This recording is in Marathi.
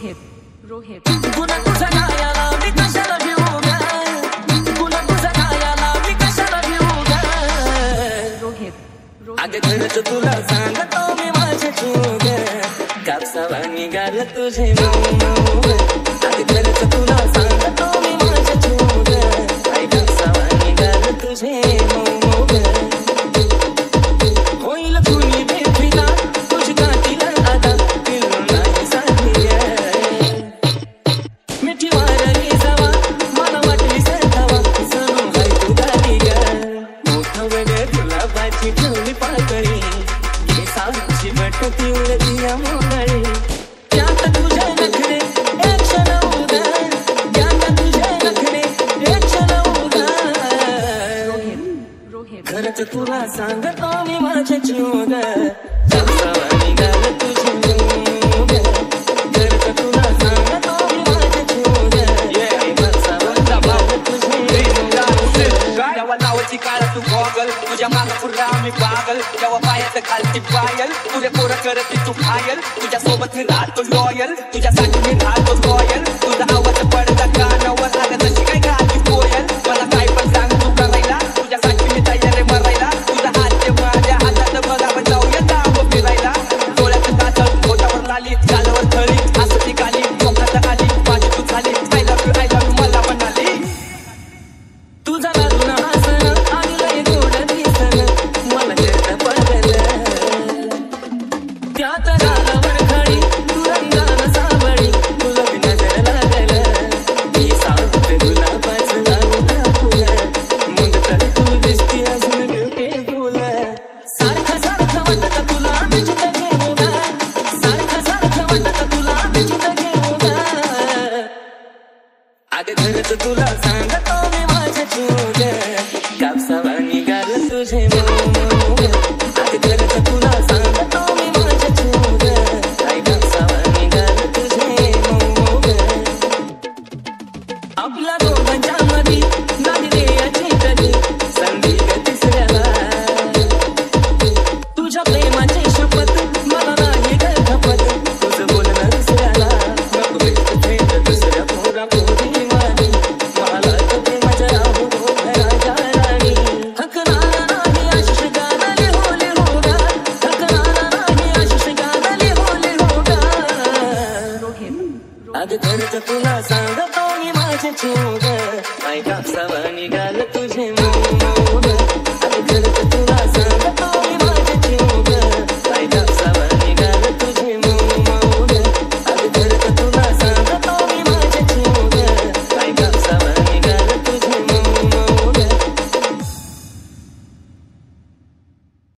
रोहित पुन्हा तुझा गायाला मी कशाला घेऊ ग, पुन्हा तुझा गायाला मी कशाला घेऊ ग. रोहित अगं खरंच तुला सांगतो मी माझे चूक, कापसावा निघाल तुझे मऊ. अगं खरंच तुला सांगतो मी माझे चूक, कापसावा निघाल तुझे मऊ. होईल कुणी भेटीला तुझी गाठीला आता दिल नाही साथी मिठी मारली जावा मला वाटली सरतावा सनू हाय तू गाली ग. मोठं वेगळे गुलाबाची ठेवली पाकळी ही सावची बटती उडती या मोगळी. त्यात तुझे नखरे एक क्षण उगा, त्यात तुझे नखरे एक क्षण उगा. खरंच तुला सांगतो मी माझे चूक, कापसावा निघाल तुझे मऊ. खरंच तुला सांगतो मी माझे चूक, कापसावा निघाल तुझे मऊ. जेव्हा नावाची काळ तू गॉगल तुझ्या मागं पुरा मी पागल, जेव्हा पायात घालती पायल तुझे पोरं करती तू घायल. तुझ्या सोबत राहतो लॉयल, तुझ्यासाठी मी राहतो लॉयल. तुझा आवाज पडता कानावर आला तशी काय गाती कोयल. मला काय पण सांग तू करायला तुझ्यासाठी मी तयार आहे मरायला. तुझा हात ते माझ्या हातात बघ आपण जाऊया दाम फिरायला. डोळ्याचं काजळ पोटावर लाली गालावर थळी हसती गाली स्वप्नात आली माझी तू झाली. आय लव्ह यू मला म्हणाली. तुझा लागून हसणं आणि लय गोड दिसणं मला करता पडलं. त्यात गालावर खडी तू रंगानं सावळी तुला बी नजर लागलं. मी सांगते गुलाबाचं नाव फुलं मग तर तू दिसती अजून ब्युटिफुल. सारखं सारखं वाटतं तुला मी जिथं घेऊ ग, सारखं सारखं वाटतं तुला मी जिथं घेऊ ग. अगं खरंच तुला सांगतो मी माझे चूक, कापसावा निघाल तुझे मऊ. अगं खरंच तुला सांगतो मी माझे चूक, कापसावा निघाल तुझे मऊ. आपल्या दोघांच्या मधी नाही द्यायची कधी संधी ग तिसऱ्याला. तुझ्या प्रेमाची शपथ मला नाही ग खपत, तुझं बोलणं दुसऱ्याला. नको बेस्ट फ्रेंड दुसऱ्या पोरा पोरी वाणी, मला तर प्रेमाच्या राहू दो घराच्या राणी. हकनारा नाही आशिष गाणं लिहोली हो ग, हकनारा नाही आशिष गाणं लिहोली हो ग. अगं खरंच तुला सांगतो मी माझे चूक, कापसावा निघाल तुझे